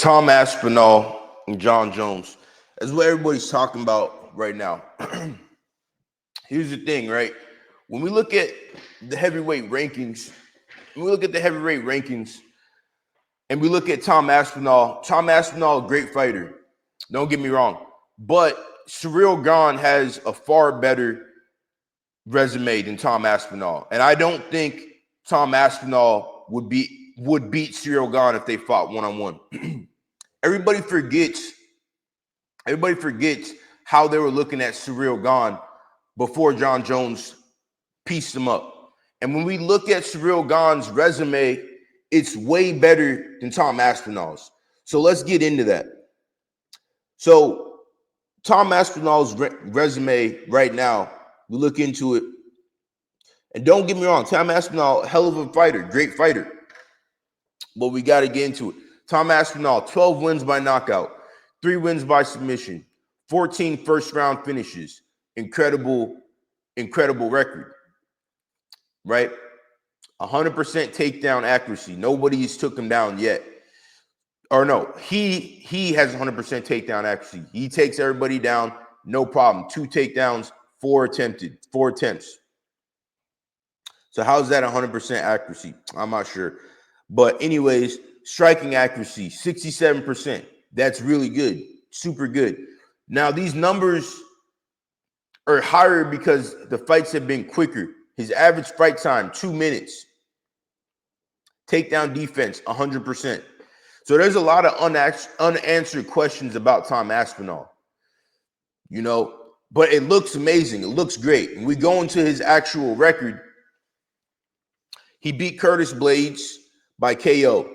Tom Aspinall and Jon Jones. That's what everybody's talking about right now. Here's the thing, right? When we look at the heavyweight rankings, and we look at Tom Aspinall, a great fighter. Don't get me wrong. But Ciryl Gane has a far better resume than Tom Aspinall. And I don't think Tom Aspinall would beat Ciryl Gane if they fought one-on-one. Everybody forgets how they were looking at Ciryl Gane before Jon Jones pieced him up. And when we look at Ciryl Gane's resume, it's way better than Tom Aspinall's. So let's get into that. So Tom Aspinall's resume right now, we look into it. And don't get me wrong, Tom Aspinall, hell of a fighter, great fighter. But we got to get into it. Tom Aspinall, 12 wins by knockout, 3 wins by submission, 14 first-round finishes. Incredible record, right? 100% takedown accuracy. Nobody's took him down yet. Or no, he has 100% takedown accuracy. He takes everybody down, no problem. 2 takedowns, 4 attempts. So how's that 100% accuracy? I'm not sure. But anyways, striking accuracy, 67%. That's really good, super good. Now, these numbers are higher because the fights have been quicker. His average fight time, 2 minutes. Takedown defense, 100%. So there's a lot of unanswered questions about Tom Aspinall, but it looks amazing. It looks great. And we go into his actual record. He beat Curtis Blades by KO.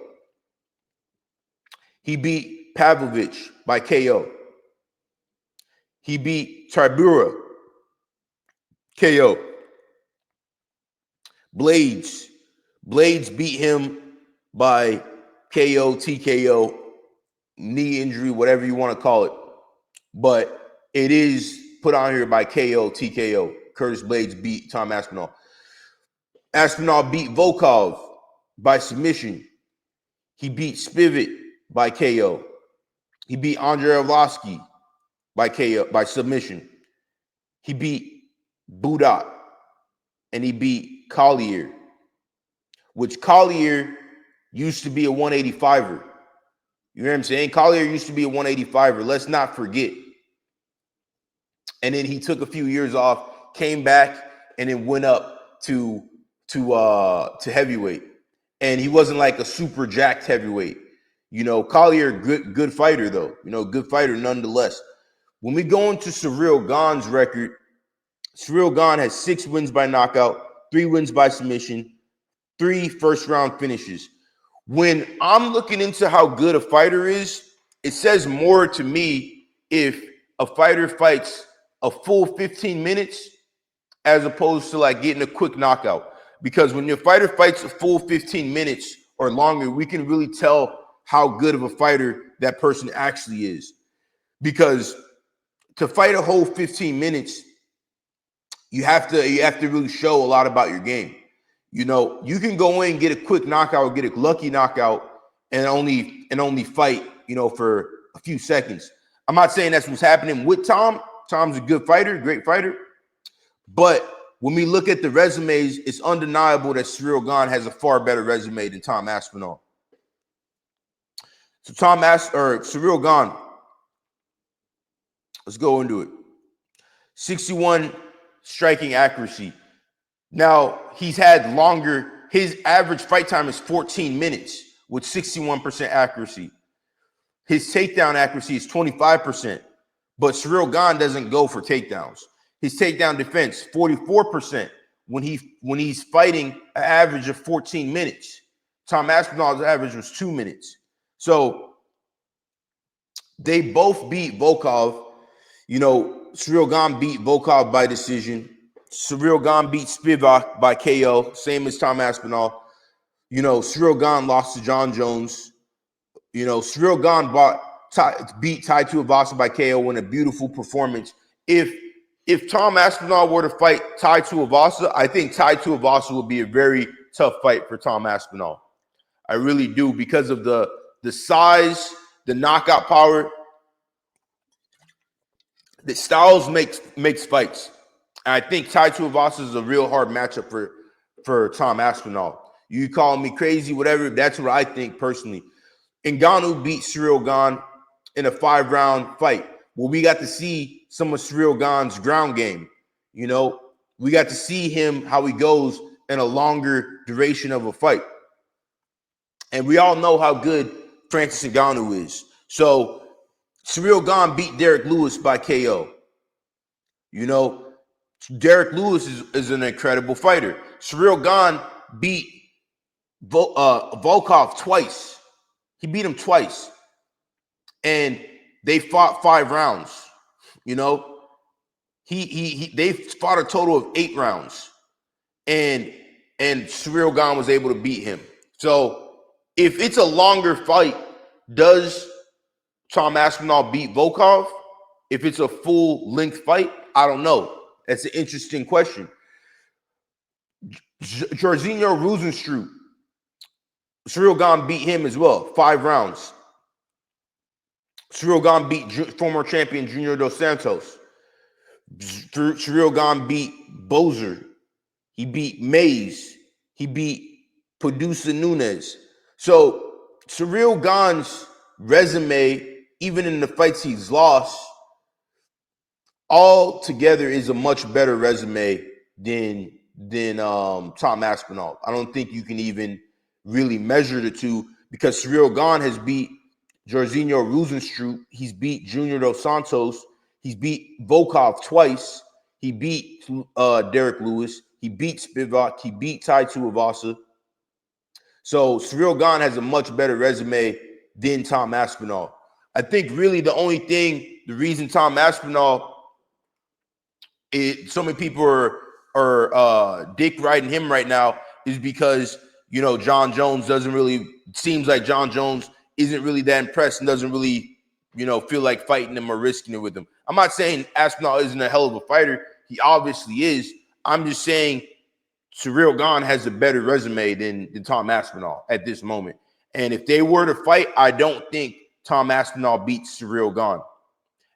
He beat Pavlovich by KO. He beat Tybura, KO. Blades beat him by KO, TKO, knee injury, whatever you want to call it. But it is put on here by KO, TKO. Curtis Blades beat Tom Aspinall. Aspinall beat Volkov by submission. He beat Spivak by KO. He beat Andrei Arlovsky by KO, by submission. He beat Budak. And he beat Collier, which Collier used to be a 185er. You know what I'm saying? Collier used to be a 185er. Let's not forget. And then he took a few years off, came back, and then went up to heavyweight. And he wasn't like a super jacked heavyweight. Collier, good fighter though. Good fighter nonetheless. When we go into Ciryl Gane's record, Ciryl Gane has 6 wins by knockout, 3 wins by submission, 3 first-round finishes. When I'm looking into how good a fighter is, it says more to me if a fighter fights a full 15 minutes as opposed to like getting a quick knockout. Because when your fighter fights a full 15 minutes or longer, we can really tell how good of a fighter that person actually is. Because to fight a whole 15 minutes, you have to really show a lot about your game. You can go in, get a quick knockout, or get a lucky knockout, and only fight, for a few seconds. I'm not saying that's what's happening with Tom. Tom's a good fighter, great fighter. But when we look at the resumes, it's undeniable that Ciryl Gane has a far better resume than Tom Aspinall. So Ciryl Gane, let's go into it. 61 striking accuracy. Now, he's had longer. His average fight time is 14 minutes with 61% accuracy. His takedown accuracy is 25%, but Ciryl Gane doesn't go for takedowns. His takedown defense, 44% when he's fighting an average of 14 minutes. Tom Aspinall's average was 2 minutes. So they both beat Volkov. Ciryl Gane beat Volkov by decision. Ciryl Gane beat Spivak by KO, same as Tom Aspinall. Ciryl Gane lost to Jon Jones. Ciryl Gane beat Tai Tuivasa by KO in a beautiful performance. If Tom Aspinall were to fight Tai Tuivasa, I think Tai Tuivasa would be a very tough fight for Tom Aspinall. I really do, because of the size, the knockout power. The styles makes fights. And I think Tai Tuivasa is a real hard matchup for Tom Aspinall. You call me crazy, whatever. That's what I think personally. Ngannou beat Ciryl Gane in a 5-round fight. Well, we got to see some of Ciryl Gane's ground game. You know, we got to see him, how he goes in a longer duration of a fight. And we all know how good Francis Ngannou is. So Ciryl Gane beat Derrick Lewis by KO. You know, Derrick Lewis is an incredible fighter. Ciryl Gane beat Volkov twice. He beat him twice. And they fought 5 rounds. You know, they fought a total of 8 rounds. And Ciryl Gane was able to beat him. So if it's a longer fight, does Tom Aspinall beat Volkov? If it's a full length fight, I don't know. That's an interesting question. Jairzinho Rozenstruik, Ciryl Gane beat him as well, 5 rounds. Ciryl Gane beat former champion Junior Dos Santos. Ciryl Gane beat Bozer. He beat Mays. He beat Producer Nunes. So Ciryl Gane's resume, even in the fights he's lost, all together is a much better resume than Tom Aspinall. I don't think you can even really measure the two, because Ciryl Gane has beat Jairzinho Rozenstruik. He's beat Junior Dos Santos. He's beat Volkov twice. He beat Derrick Lewis. He beat Spivak. He beat Tai Tuivasa. So Ciryl Gane has a much better resume than Tom Aspinall. I think really the reason Tom Aspinall, so many people are dick riding him right now is because, you know, Jon Jones seems like Jon Jones isn't really that impressed and doesn't really, you know, feel like fighting him or risking it with him. I'm not saying Aspinall isn't a hell of a fighter. He obviously is. I'm just saying Ciryl Gane has a better resume than Tom Aspinall at this moment. And if they were to fight, I don't think Tom Aspinall beats Ciryl Gane.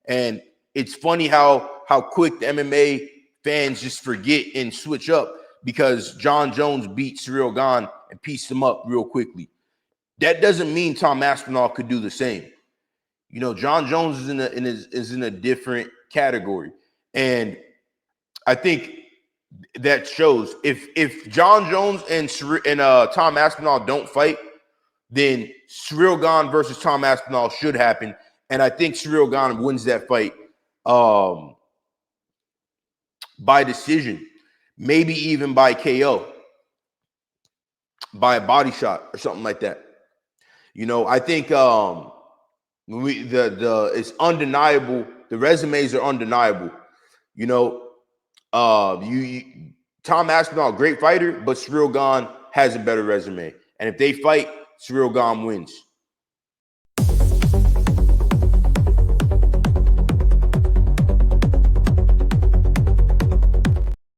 And it's funny how quick the MMA fans just forget and switch up, because Jon Jones beat Ciryl Gane and pieced him up real quickly. That doesn't mean Tom Aspinall could do the same. You know, Jon Jones is in a different category. And I think that shows if Jon Jones and Tom Aspinall don't fight, then Ciryl Gane versus Tom Aspinall should happen. And I think Ciryl Gane wins that fight by decision, maybe even by KO, by a body shot or something like that. You know, I think it's undeniable. The resumes are undeniable. You know, Tom Aspinall, great fighter, but Ciryl Gane has a better resume. And if they fight, Ciryl Gane wins.